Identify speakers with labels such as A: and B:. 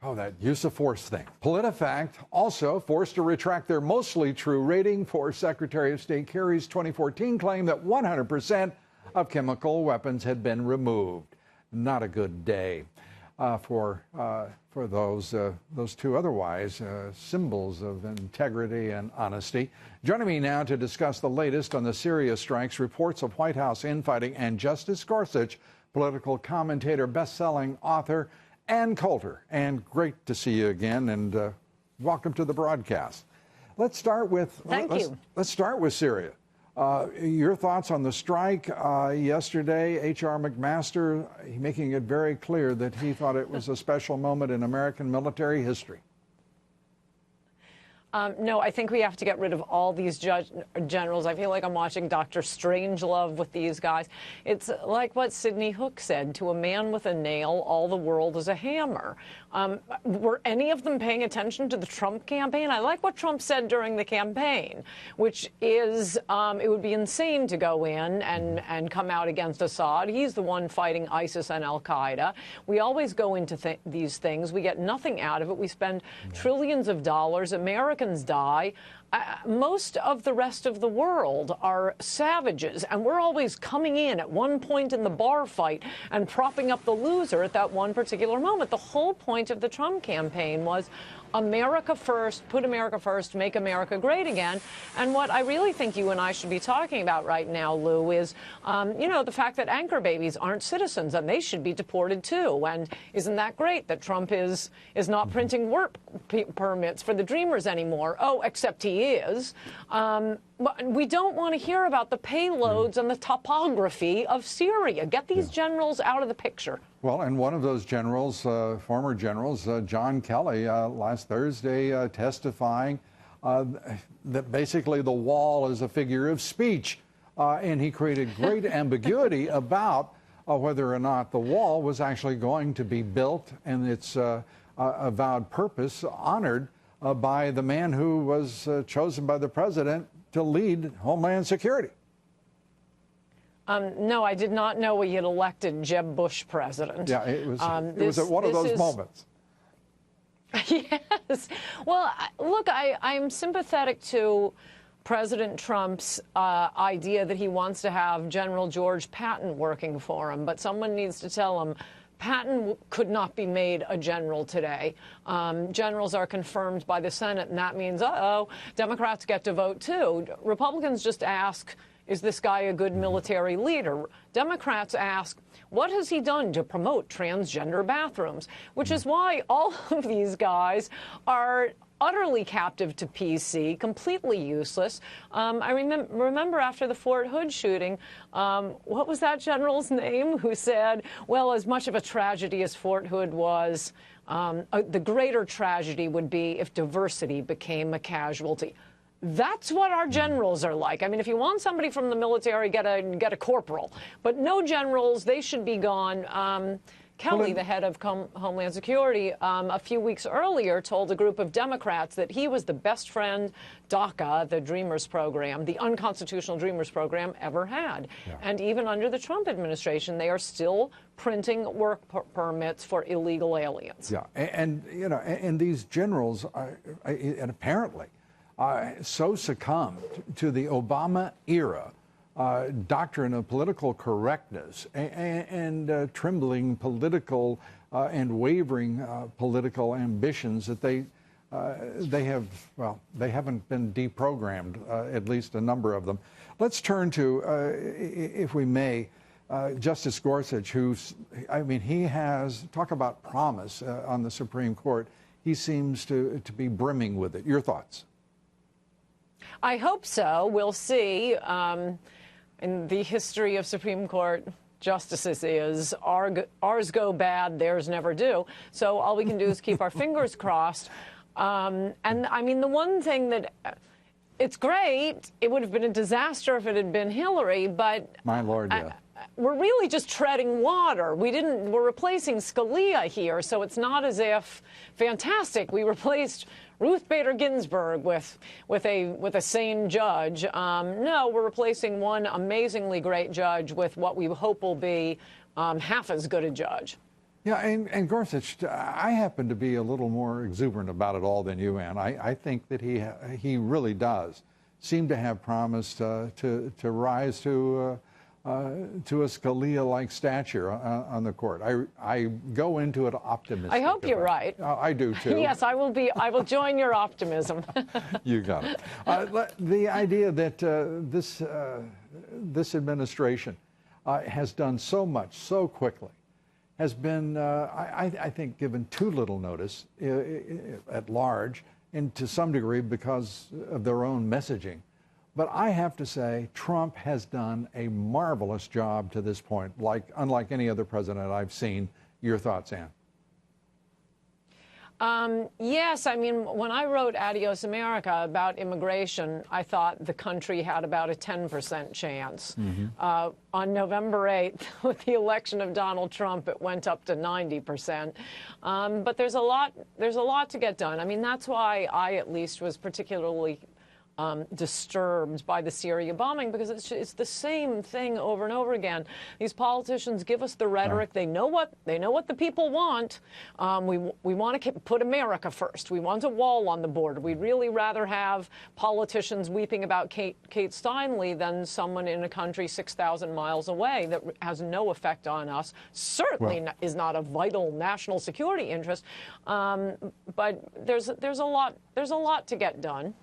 A: Oh, that use of force thing. PolitiFact also forced to retract their mostly true rating for Secretary of State Kerry's 2014 claim that 100% of chemical weapons had been removed. Not a good day for those two otherwise symbols of integrity and honesty. Joining me now to discuss the latest on the Syria strikes, reports of White House infighting, and Justice Gorsuch, political commentator, best-selling author, and Coulter. And great to see you again, and welcome to the broadcast. Let's start with let's start with Syria. Your thoughts on the strike yesterday? H.R. McMaster making it very clear that he thought it was a special moment in American military history.
B: No, I think we have to get rid of all these generals. I feel like I'm watching Dr. Strangelove with these guys. It's like what Sidney Hook said, to a man with a nail, all the world is a hammer. Were any of them paying attention to the Trump campaign? I like what Trump said during the campaign, which is it would be insane to go in and come out against Assad. He's the one fighting ISIS and al-Qaeda. We always go into these things. We get nothing out of it. We spend trillions of dollars. Americans die. Most of the rest of the world are savages, and we're always coming in at one point in the bar fight and propping up the loser at that one particular moment. The whole point of the Trump campaign was America first, put America first, make America great again. And what I really think you and I should be talking about right now, Lou, is, the fact that anchor babies aren't citizens and they should be deported too. And isn't that great that Trump is not printing work permits for the Dreamers anymore? Oh, except he is. We don't want to hear about the payloads and the topography of Syria. Get these generals out of the picture.
A: Well, and one of those generals, former generals, John Kelly, last Thursday testifying that basically the wall is a figure of speech. And he created great ambiguity about whether or not the wall was actually going to be built and its avowed purpose honored by the man who was chosen by the president to lead Homeland Security.
B: No, I did not know we had elected Jeb Bush president.
A: Yeah, it was one of those moments.
B: Yes. Well, look, I'm sympathetic to President Trump's idea that he wants to have General George Patton working for him, but someone needs to tell him Patton could not be made a general today. Generals are confirmed by the Senate, and that means, Democrats get to vote too. Republicans just ask, is this guy a good military leader? Democrats ask, what has he done to promote transgender bathrooms? Which is why all of these guys are utterly captive to PC, completely useless. I remember after the Fort Hood shooting, what was that general's name who said, well, as much of a tragedy as Fort Hood was, the greater tragedy would be if diversity became a casualty. That's what our generals are like. I mean, if you want somebody from the military, get a corporal. But no generals, they should be gone. Kelly, the head of Homeland Security, a few weeks earlier told a group of Democrats that he was the best friend DACA, the Dreamers program, the unconstitutional Dreamers program, ever had. Yeah. And even under the Trump administration, they are still printing work permits for illegal aliens.
A: Yeah, and these generals, and apparently, so succumbed to the Obama era doctrine of political correctness and trembling political and wavering political ambitions that they haven't been deprogrammed, at least a number of them. Let's turn to, if we may, Justice Gorsuch, he has, talk about promise on the Supreme Court. He seems to be brimming with it. Your thoughts?
B: I hope so. We'll see. In the history of Supreme Court justices is ours go bad, theirs never do. So all we can do is keep our fingers crossed. And I mean, the one thing that it's great, it would have been a disaster if it had been Hillary, but
A: my Lord, yeah.
B: We're really just treading water. We're replacing Scalia here, so it's not as if fantastic. We replaced Ruth Bader Ginsburg with a sane judge. No, we're replacing one amazingly great judge with what we hope will be half as good a judge.
A: Yeah, and Gorsuch, I happen to be a little more exuberant about it all than you, Ann. I think that he really does seem to have promised to rise to a Scalia-like stature on the court. I go into it optimistic.
B: I hope you're right.
A: I do too.
B: Yes, I will join your optimism.
A: You got it. The idea that this administration has done so much so quickly has been, I think, given too little notice at large, and to some degree because of their own messaging. But I have to say, Trump has done a marvelous job to this point, unlike any other president I've seen. Your thoughts, Ann?
B: Yes, I mean, when I wrote Adios America about immigration, I thought the country had about a 10% chance. On November 8th, with the election of Donald Trump, it went up to 90%. But there's a lot to get done. I mean, that's why I, at least, was particularly disturbed by the Syria bombing, because it's the same thing over and over again. These politicians give us the rhetoric. They know what the people want. We want to put America first. We want a wall on the border. We'd really rather have politicians weeping about Kate Steinle than someone in a country 6,000 miles away that has no effect on us. Certainly is not a vital national security interest. But there's a lot to get done.